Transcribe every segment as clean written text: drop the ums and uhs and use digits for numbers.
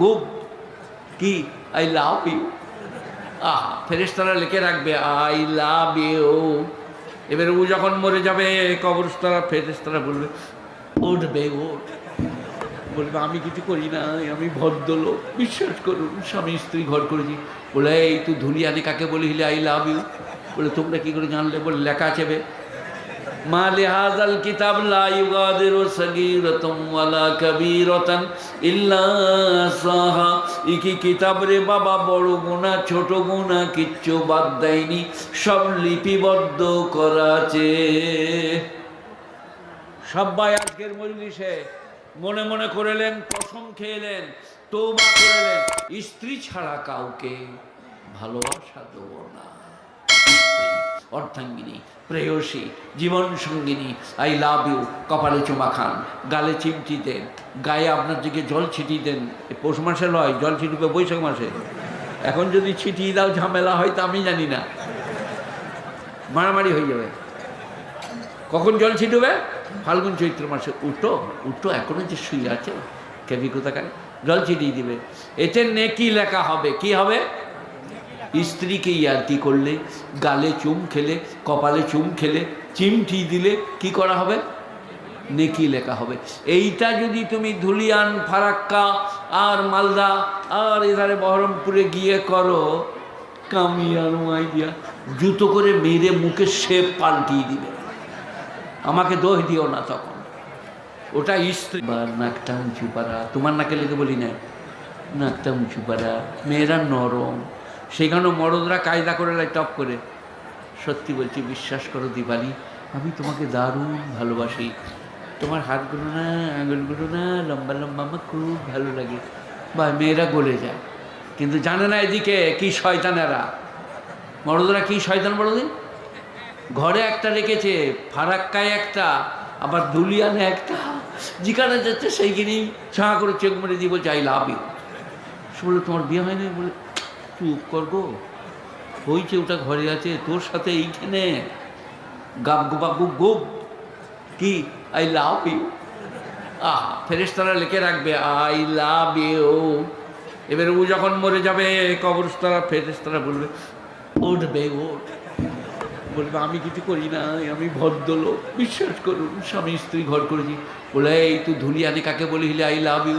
গুব কি I love you. ফেরেশতারা লিখে রাখবে আই লাভ ইউ। এবার ও যখন মরে যাবে কবরস্থারা ফেরেশতারা বলবে উঠবে ওঠ, বলবে আমি কিছু করি না, আমি ভদ্রলোক, বিশ্বাস করুন স্বামী স্ত্রী ঘর করেছি। বলে এই তুই ধুলিয়ানে কাকে বলিলে আই লাভ ইউ? বলে তোমরা কি করে জানলে? বলে লেখা আছে বে মা লিহাযাল কিতাব লা ইউগাদিরু সাগীরাতান ওয়ালা কাবীরাতান ইল্লা সাহা। কি কিতাব রে বাবা, বড় গুনাহ ছোট গুনাহ কিচ্ছু বাদ দেয়নি, সব লিপিবদ্ধ করা আছে। সবাই আজকের মজলিসে মনে মনে করেলেন, কসম খেলেন, তওবা করলেন, স্ত্রী ছাড়া কাউকে ভালোবাসা দেব না। অর্ধাঙ্গিনী, প্রেয়সী, জীবন সঙ্গিনী, আই লাভ ইউ কপালে চুমা খান, গালে চিমটি দেন, গায়ে আপনার দিকে জল ছিটিয়ে দেন। পৌষ মাসে লয়, জল ছিটিবে বৈশাখ মাসে। এখন যদি ছিটিয়ে দাও ঝামেলা হয় তা আমি জানি না, মারামারি হয়ে যাবে। কখন জল ছিটবে? ফাল্গুন চৈত্র মাসে। উঠো উঠো, এখনো যে শুয়ে আছে কেবি কোথাকার, জল ছিটিয়ে দিবে। এতে নেকি লেখা হবে। কি হবে? স্ত্রীকে ইয়ার্কি করলে, গালে চুম খেলে, কপালে চুম খেলে, চিমটি দিলে কি করা হবে? নেকি লেখা হবে। এইটা যদি তুমি ধুলিয়ান, ফারাক্কা আর মালদা আর এধারে বহরমপুরে গিয়ে করো, কামিয়ার আইডিয়া জুতো করে মেরে মুখে শেপ পাল্টিয়ে দিবে। আমাকে দোষ দিও না তখন, ওটা স্ত্রী। নাকটা উঁচু পাড়া, তোমার নাকে লেগে বলি না, নাকটা উঁচু পাড়া, মেয়েরা নরম, সেখানেও মরদরা কায়দা করে লাই টপ করে। সত্যি বলছি, বিশ্বাস করো দীপালি, আমি তোমাকে দারুণ ভালোবাসি, তোমার হাতগুলো না, আঙুলগুলো না, লম্বা লম্বা, আমার খুব ভালো লাগে। বা মেয়েরা গলে যায়, কিন্তু জানে না এদিকে কি শয়তানেরা। মরদরা কি শয়তান বড়দিন, ঘরে একটা রেখেছে, ফারাক্কায় একটা, আবার ধুলিয়ানে একটা, যেখানে যাচ্ছে সেইখানেই ছাঁ করে চেক মেরে দিয়ে বলছে আই লাভ ইউ। বলে তোমার বিয়ে হয়নি? বলে চুপ করবো, হয়েছে, ওটা ঘরে আছে, তোর সাথে এইখানে গাব গোবাবু গোব কি আই লাভ ইউ। ফেরেশতারা লিখে রাখবে আই লাভ ইউ। এবার ও যখন মরে যাবে কবরস্থারা ফেরেশতারা বলবে উঠবে ওঠ, বলবে আমি কিছু করি না, আমি ভদ্রলোক, বিশ্বাস করুন স্বামী স্ত্রী ঘর করেছি। বলে এই তুই ধুলিয়ানে কাকে বলিলে আই লাভ ইউ?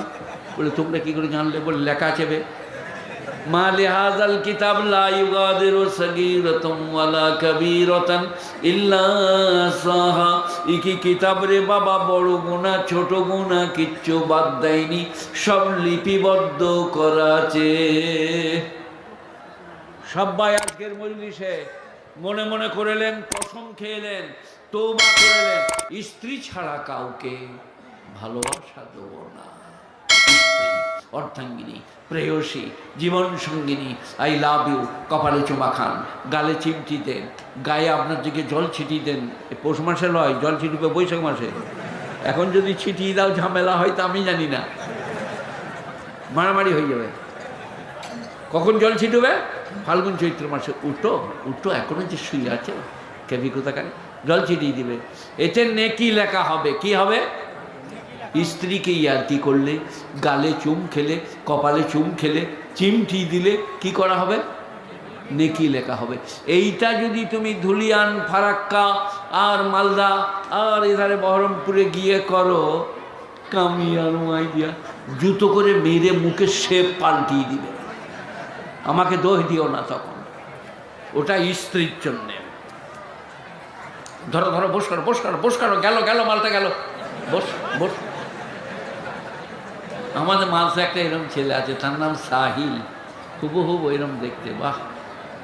বলে তোমরা কি করে জানলে? বলে লেখা আছে বে মা লিহাযাল কিতাব লা ইউগাদিরু সাগীরাতান ওয়ালা কাবীরাতান ইল্লা সাহা। কি কিতাব রে বাবা, বড় গুনাহ ছোট গুনাহ কিচ্ছু বাদ দেয়নি, সব লিপিবদ্ধ করা আছে। সবাই আজকের মজলিসে মনে মনে করেলেন, কসম খেলেন, তওবা করলেন, স্ত্রী ছাড়া কাউকে ভালোবাসা দেব না। অর্ধাঙ্গিনী, প্রেয়সী, জীবন সঙ্গিনী, আই লাভ ইউ কপালে চুমা খান, গালে চিমটি দেন, গায়ে আপনার দিকে জল ছিটিয়ে দেন। পৌষ মাসে লয়, জল ছিটিবে বৈশাখ মাসে। এখন যদি ছিটিয়ে দাও ঝামেলা হয় তা আমি জানি না, মারামারি হয়ে যাবে। কখন জল ছিটবে? ফাল্গুন চৈত্র মাসে। উঠো উঠো, এখনো যে শুয়ে আছে কেবি কোথাকার, জল ছিটিয়ে দিবে। এতে নেকি লেখা হবে। কি হবে? স্ত্রীকে ইয়ার্কি করলে, গালে চুম খেলে, কপালে চুম খেলে, চিমটি দিলে কি করা হবে? নেকি লেখা হবে। এইটা যদি তুমি ধুলিয়ান, ফারাক্কা আর মালদা আর এধারে বহরমপুরে গিয়ে করো, কামিয়ার আইডিয়া জুতো করে মেরে মুখে শেপ পাল্টিয়ে দিবে। আমাকে দোষ দিও না তখন, ওটা স্ত্রীর জন্যে। ধরো ধরো, বস করো বস করো বস করো, গেল গেল মালটা গেল, বস বস। আমাদের মাঝে একটা এরকম ছেলে আছে, তার নাম সাহিল, হুবহুব এরকম দেখতে, বাহ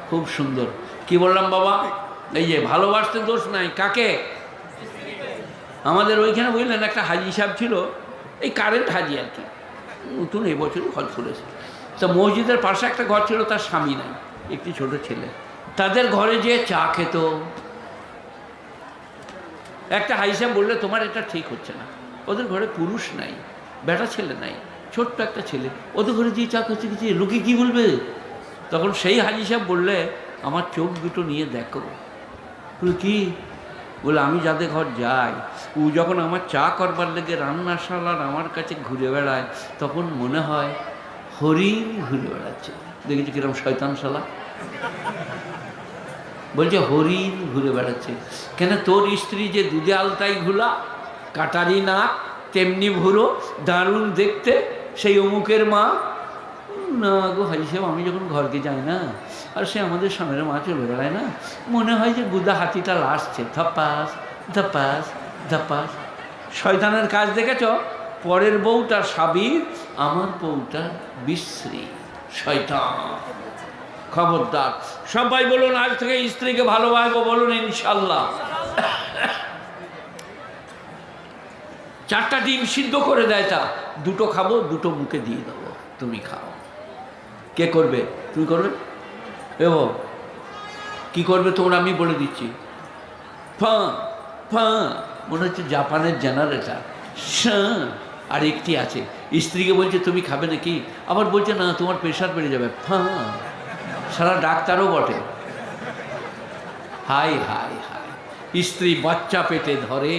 খুব সুন্দর। কি বললাম বাবা? এই যে ভালোবাসতে দোষ নাই, কাকে? আমাদের ওইখানে বুঝলেন একটা হাজি সাহেব ছিল, এই কারেন্ট হাজি আর কি, নতুন এবছরই হজ করেছে। তা মসজিদের পাশে একটা ঘর ছিল, তার স্বামী নাই, একটি ছোট ছেলে। তাদের ঘরে যে চা খেত, একটা হাজি সাহেব বললে তোমার এটা ঠিক হচ্ছে না, ওদের ঘরে পুরুষ নাই, বেটা ছেলে নাই, ছোট্ট একটা ছেলে, ওদের ঘরে যে চা করছে কিছু, লোকে কী বলবে? তখন সেই হাজি সাহেব বললে আমার চোখ দুটো নিয়ে দেখো। বলে কি? বলে আমি যাদের ঘর যাই, ও যখন আমার চা করবার লেগে রান্নাশালার আমার কাছে ঘুরে বেড়ায়, তখন মনে হয় হরিণ ঘুরে বেড়াচ্ছে। দেখেছি কিরম শয়তান শালা, বলছে হরিণ ঘুরে বেড়াচ্ছে। কেন? তোর স্ত্রী যে দুধে আলতাই ঘুলা, কাটারি নাক, তেমনি ভুরো, দারুণ দেখতে, সেই অমুকের মা। না গো হাজি সাহেব, আমি যখন ঘরকে যাই না, আর সে আমাদের সামনের মা চলে বেড়ায় না, মনে হয় যে গুদা হাতিটা আসছে, ধপাস ধপাস ধপাস। শয়তানের কাজ দেখেছ? পরের বউটা সাবির, আমার বউটা বিশ্রী, শয়তান। খবরদার, সবাই বলুন আজ থেকে স্ত্রীকে ভালোবাসবো, বলুন ইনশাল্লাহ। 4টা ডিম সিদ্ধ করে দেয়, তা 2টো খাবো, 2টো মুখে দিয়ে দেবো, তুমি খাও। কে করবে? তুমি করবে? এবং কি করবে তোমরা আমি বলে দিচ্ছি। ফাঁ ফাঁ, মনে হচ্ছে জাপানের জেনারেটর। আর একটি আছে, স্ত্রীকে বলছে তুমি খাবে নাকি, আবার বলছে না তোমার প্রেশার বেড়ে যাবে। ফাঁ, সারা ডাক্তারও বটে। হাই হাই হাই, স্ত্রী বাচ্চা পেটে ধরে,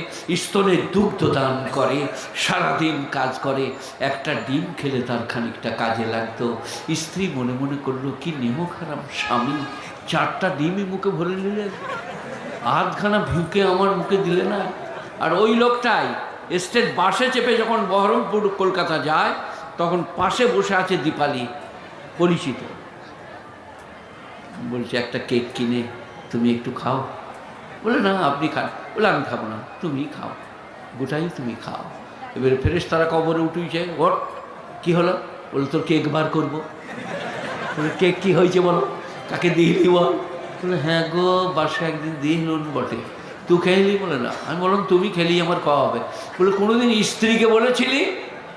স্তনের দুগ্ধ দান করে, সারাদিন কাজ করে, একটা ডিম খেলে তার খানিকটা কাজে লাগতো। স্ত্রী মনে মনে করলো কি নেমো খারাপ স্বামী, 4টা ডিমই মুখে ভরে নিলেন, আধখানা ভিউকে আমার মুখে দিলে না। আর ওই লোকটাই স্টেট বাসে চেপে যখন বহরমপুর কলকাতা যায়, তখন পাশে বসে আছে দীপালি, পরিচিত। বলছে একটা কেক কিনে তুমি একটু খাও। বলে না আপনি খান। বলে আমি খাবো না, তুমি খাও, গোটাই তুমি খাও। এবারে ফেরেশতারা কবরে উঠেছে, ওট কী হলো? বলে তোর কেক বার করবো। বলে কেক কী হয়েছে বলো, কাকে দিইলি বল? বলে হ্যাঁ গো বাসে একদিন দিইলুন বটে, তুই খেলি? বলে না। আমি বললাম তুমি খেলি আমার খাওয়া হবে। বলে কোনোদিন স্ত্রীকে বলেছিলি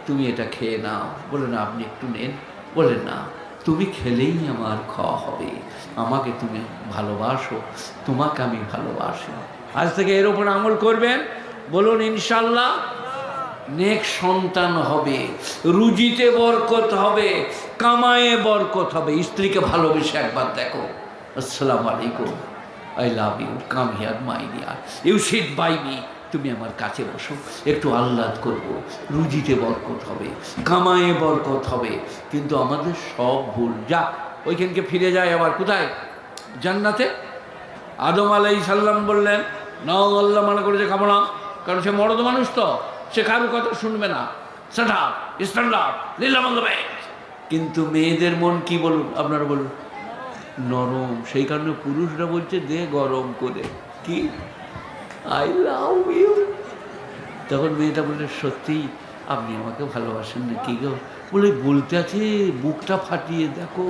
তুমি এটা খেয়ে নাও? বলে না আপনি একটু নেন। বলে না, তুমি খেলেই আমার খাওয়া হবে, আমাকে তুমি ভালোবাসো, তোমাকে আমি ভালোবাসি। আজ থেকে এর উপর আমল করবেন, বলুন ইনশাল্লাহ। নেক সন্তান হবে, রুজিতে বরকত হবে, কামায়ে বরকত হবে। স্ত্রীকে ভালোবেসে একবার দেখো, আসসালামু আলাইকুম, I love you, come here my dear, you sit by me, তুমি আমার কাছে বসো, একটু আহ্লাদ করব, রুজিতে বরকত হবে, কামায়ে বরকত হবে। কিন্তু আমাদের সব ভুল। যা ওইখানকে ফিরে যায়, আবার কোথায়? জান্নাতে। আদম আলাইহিস সালাম বললেন না, আল্লাহ মানা করেছে খাবো না, কারণ সে মরদ মানুষ, তো সে কারোর কথা শুনবে না, সেটা স্ট্যান্ডার্ড লীলামন্দ। কিন্তু মেয়েদের মন কি বলুন, আপনারা বলুন, নরম। সেই কারণে পুরুষরা বলছে দে গরম করে, কি আই লাভ ইউ। তখন মেয়েটা বললে সত্যি আপনি আমাকে ভালোবাসেন না কি গো? বলে বলতে আছে বুকটা ফাটিয়ে দেখো,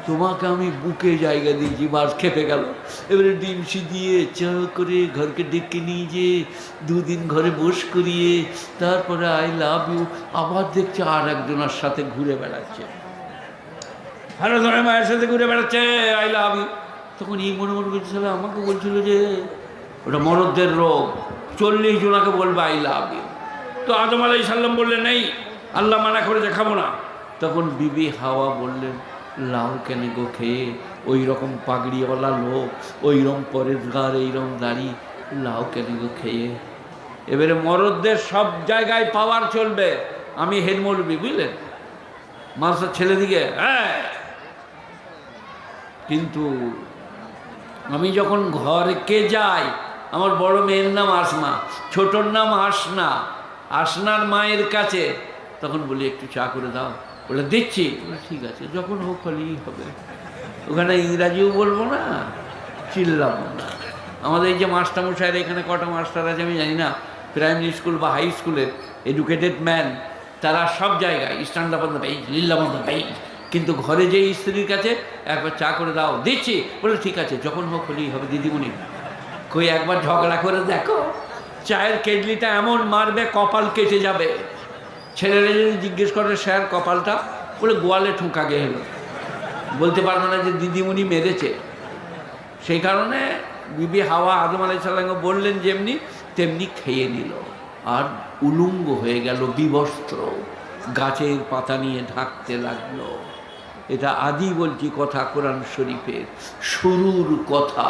তোমাকে আমি বুকে জায়গা দিয়েছি। মাছ খেপে গেল। এবারে ডিম সিদিয়ে চা করে ঘরকে ডেকে নিয়ে যেয়ে 2 দিন ঘরে বস করিয়ে তারপরে আই লাভ ইউ। আবার দেখছে আর একজনের সাথে ঘুরে বেড়াচ্ছে, ভালো ধরে মায়ের সাথে ঘুরে বেড়াচ্ছে, আই লাভ ইউ। তখন এই মনে মনে করছে আমাকে বলছিল যে ওটা মরদদের রোগ, 40 জনাকে বলবে আই লাভ ইউ। তো আদম আলাইহিস সালাম বললেন নেই, আল্লাহ মানা করেছে খাবো না। তখন বিবি হাওয়া বললেন লাউ কেন গো খেয়ে, ওই রকম পাগড়িওয়ালা লোক, ওই রকম পরের গার এইরকম দাড়ি, লাউ কেন গো খেয়ে। এবারে মরদদের সব জায়গায় পাওয়ার চলবে। আমি হেড মৌলবি, বুঝলেন, মানুষের ছেলে দিকে হ্যাঁ, কিন্তু আমি যখন ঘরকে যাই, আমার বড় মেয়ের নাম আসমা, ছোটোর নাম আসনা, আসনার মায়ের কাছে, তখন বলি একটু চা করে দাও। বলে দিচ্ছি। ঠিক আছে, যখন হোক হলেই হবে। ওখানে ইংরাজিও বলবো না, চিল্লাবো না। আমাদের এই যে মাস্টারমশাইরা, এখানে কটা মাস্টার আছে আমি জানি না, প্রাইমারি স্কুল বা হাই স্কুলের এডুকেটেড ম্যান, তারা সব জায়গায় stand up on the bench, লিল্লাম অন দ্য বেঞ্চ। কিন্তু ঘরে যে স্ত্রীর কাছে একবার চা করে দাও, দিচ্ছি। বলে ঠিক আছে, যখন হোক হলেই হবে দিদিমণি। কই একবার ঝগড়া করে দেখো, চায়ের কেটলিটা এমন মারবে কপাল কেটে যাবে। ছেলেরা যদি জিজ্ঞেস করে স্যার কপালটা, বলে গোয়ালে ঠোঁকা গেল, বলতে পারবে না যে দিদিমণি মেরেছে। সেই কারণে বিবি হাওয়া আদম আলাইহিস সালামকে বললেন যেমনি, তেমনি খেয়ে নিল, আর উলঙ্গ হয়ে গেল, বিবস্ত্র, গাছের পাতা নিয়ে ঢাকতে লাগলো। এটা আদি বলছি কথা, কোরআন শরীফের শুরুর কথা।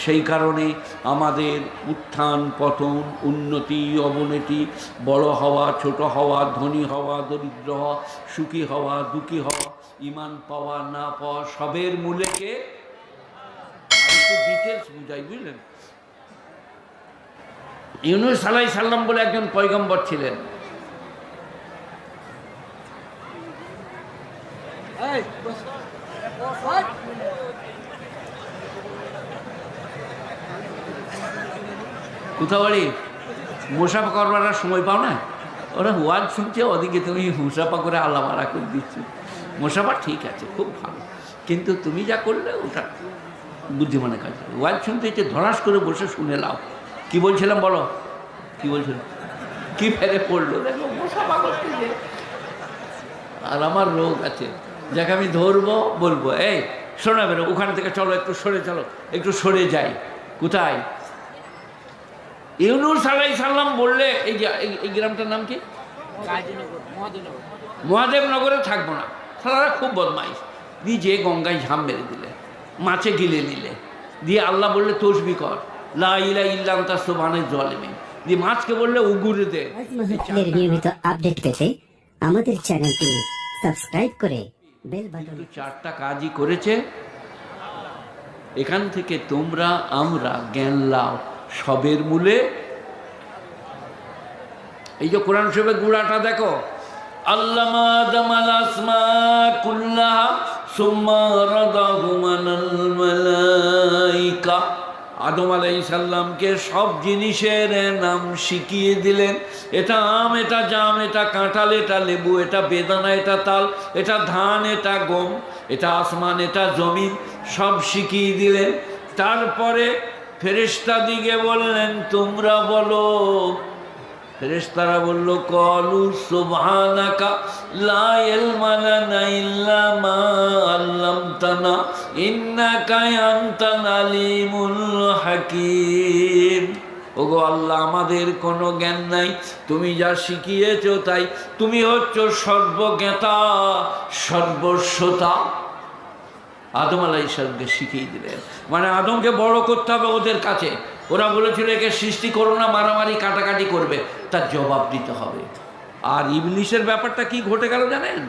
সেই কারণে আমাদের উত্থান পতন, উন্নতি অবনতি, বড় হওয়া ছোট হওয়া, ধনী হওয়া দরিদ্র হওয়া, সুখী হওয়া দুঃখী হওয়া, ঈমান পাওয়া না পাওয়া, সবের মূলে কে? একটু ডিটেলস বুঝাই, বুঝলেন? ইউনূস আলাইহিস সালাম বলে একজন পয়গম্বর ছিলেন। কোথাও বাড়ি মুসাফা করবার আর সময় পাও না, ওরা ওয়াজ শুনছে, ওদিকে তুমি মুসাফা করে আল্লামারা করে দিচ্ছ। মুসাফা ঠিক আছে, খুব ভালো, কিন্তু তুমি যা করলে ওটা বুদ্ধিমানের কাজ। ওয়াজ শুনতে হচ্ছে ধরাস করে বসে শুনে লাও। কি বলছিলাম বলো, কি বলছিলাম? কি ফেরে পড়লো দেখো, মুসাফা করতে যে। আর আমার রোগ আছে, যাকে আমি ধরবো বলবো এই শোনা বেরো ওখান থেকে, চলো একটু সরে, চলো একটু সরে যাই। কোথায়? ইউনূস আলাইহিস সালাম বললে এই যে এই গ্রামটার নাম কি? মহাদেবনগরে থাকবো না, সালারা খুব বদমাইশ। দিয়ে যে গঙ্গায় ঝাঁপ মেরে দিলে, মাছে গিলে নিলে, দিয়ে আল্লাহ বললে তসবি কর লা ইলাহা ইল্লা আনতা সুবহানাকা যালিমিন, দিয়ে মাছকে বললে উগুরে দে। নিয়মিত আপডেট পেতে আমাদের চ্যানেলটি সাবস্ক্রাইব করে বেল বাটন। চারটা কাজই করেছে। এখান থেকে তোমরা আমরা জ্ঞান লাও, সবের মূলে। এই যে কোরআন শরীফের গুড়াটা দেখো, আল্লামা আদামাল আসমা কুল্লাহা সুম্মা রাদাহুম আলাল মালাইকা। আদম আলাইহিস সালামকে সব জিনিসের নাম শিখিয়ে দিলেন। এটা আম, এটা জাম, এটা কাঁঠাল, এটা লেবু, এটা বেদানা, এটা তাল, এটা ধান, এটা গম, এটা আসমান, এটা জমিন, সব শিখিয়ে দিলেন। তারপরে ফেরেশতাদিকে বললেন তোমরা বলো। ফেরেশতারা বলল ক্বালু সুবহানাকা লা ইলমা লানা ইল্লা মা আল্লামতানা ইন্নাকা আনতাল আলিমুল হাকীম। ওগো আল্লাহ, আমাদের কোনো জ্ঞান নাই, তুমি যা শিখিয়েছো তাই, তুমি হচ্ছ সর্বজ্ঞাতা সর্বস্বতা। আদম আলাইহিস সালামকে শিখিয়ে দিলেন, মানে আদমকে বড় করতে হবে ওদের কাছে। ওরা বলেছিল একে সৃষ্টি করো না, মারামারি কাটাকাটি করবে, তার জবাব দিতে হবে। আর ইবলিশের ব্যাপারটা কি ঘটে গেল জানেন?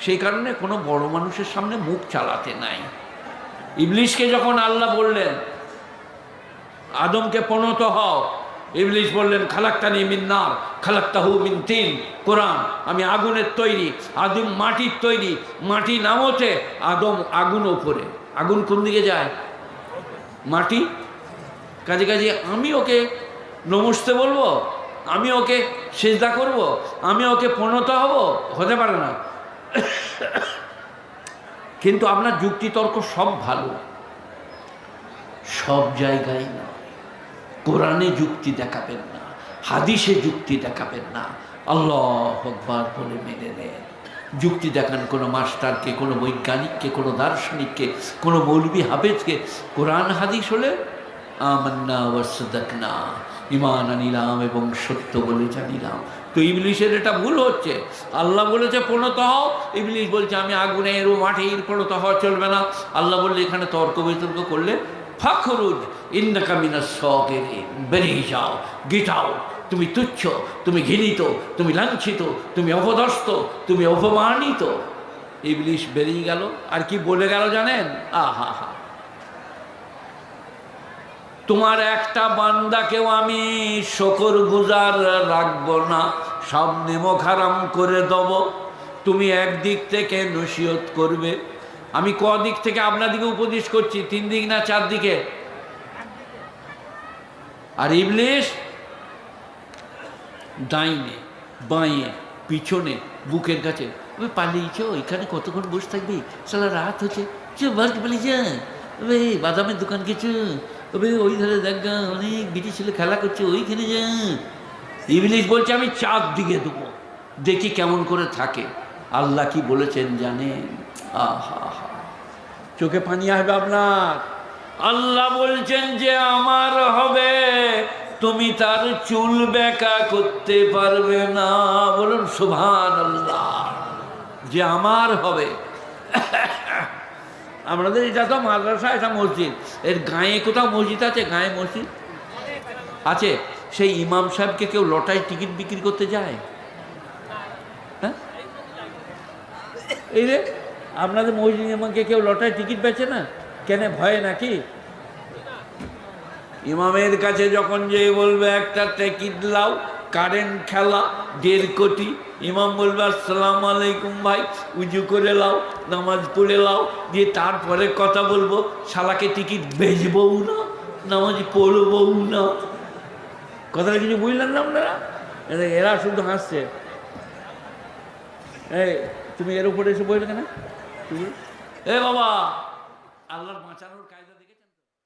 সেই কারণে কোনো বড় মানুষের সামনে মুখ চালাতে নাই। ইবলিশকে যখন আল্লাহ বললেন আদমকে পনত হও, ইবলিশ বললেন খালাক্তানি মিন নার খালাক্তাহু মিন তিন। কোরআন, আমি আগুনের তৈরি, আদম মাটির তৈরি, মাটি নামতে আদম আগুন ওপরে। আগুন কোন দিকে যায়? মাটি। কাজে কাজে আমি ওকে নমস্তে বলবো, আমি ওকে সেজদা করব, আমি ওকে পনত হব? হতে পারে না। কিন্তু আপনার যুক্তিতর্ক সব ভালো, সব জায়গায় না। কোরআনে যুক্তি দেখাবেন না, হাদিসে যুক্তি দেখাবেন না, আল্লাহু আকবার বলে মেনে নেন। যুক্তি দেখান কোনো মাস্টারকে, কোনো বৈজ্ঞানিককে, কোনো দার্শনিককে, কোনো মৌলবি হাফেজকে। কোরআন হাদিস হলে আমান্না ওয়া সাদাকনা, ঈমান আনিলাম এবং সত্য বলে জানিলাম। তো ইবলিশের এটা ভুল হচ্ছে। আল্লাহ বলেছে পণত হও, ইবলিশ বলছে আমি আগুনের ও মাটির, পণত হওয়া চলবে না। আল্লাহ বললে এখানে তর্ক বিতর্ক করলে ফাখরুজ ইন্নাকা মিনাস সাগিরিন, বেরিয়ে যাও, গেট আউট। তুমি তুচ্ছ, তুমি ঘৃণিত, তুমি লাঞ্ছিত, তুমি অপদস্থ, তুমি অপমানিত। ইবলিশ বেরিয়ে গেল। আর কি বলে গেল জানেন? আহা হা, তোমার একটা বান্দাকেও আমি শকর গুজার রাখবো না, সব নেমক হারাম করে দেব। তুমি একদিক থেকে নসিহত করবে, আমি কদিক থেকে আপনাদিকে উপদেশ করছি? 3 দিক না 4 দিকে? আর ইবলিশ ডাইনে বাঁয়ে পিছনে বুকের কাছে, ওই পালিয়েছ, এখানে কতক্ষণ বসে থাকবি, সারা রাত হচ্ছে, বাড়ি পালিয়ে যা, ওই বাদামের দোকান কিছু, ওই ধরে দেখ অনেক বিটি ছেলে খেলা করছে, ওইখানে যা। ইবলিশ বলছে আমি 4 দিকে দেবো, দেখি কেমন করে থাকে। আল্লাহ কি বলেছেন জানেন? আহা হা, চোখে পানি আসবে আপনার। আল্লাহ বলছেন যে আমার হবে, তুমি তার চুল বেঁকা করতে পারবে না। বলুন সুবহানাল্লাহ। যে আমার হবে। আমাদের এটা তো মাদ্রাসা, এটা মসজিদ। এর গায়ে কোথাও মসজিদ আছে? গায়ে মসজিদ আছে? সেই ইমাম সাহেবকে কেউ লটায় টিকিট বিক্রি করতে যায়? হ্যাঁ, এই রে আপনাদের মসজিদ ইমামকে কেউ লটায় টিকিট বেচে না কেন? ভয়ে নাকি? ইমামের কাছে যখন যে বলবে একটা টিকিট লাও, কারেন্ট খেলা 1.5 কোটি, ইমাম বলবে আসসালামু আলাইকুম ভাই, উজু করে লাও, নামাজ পড়ে লাও, দিয়ে তারপরে কথা বলবো। শালাকে টিকিট বেচবও না, নামাজ পড়বও না। কথাটা কিছু বুঝলেন না আপনারা? এরা শুধু হাসছে। এই তুমি এর উপরে এসে বললে কেন? এ বাবা, আল্লাহর বাঁচানোর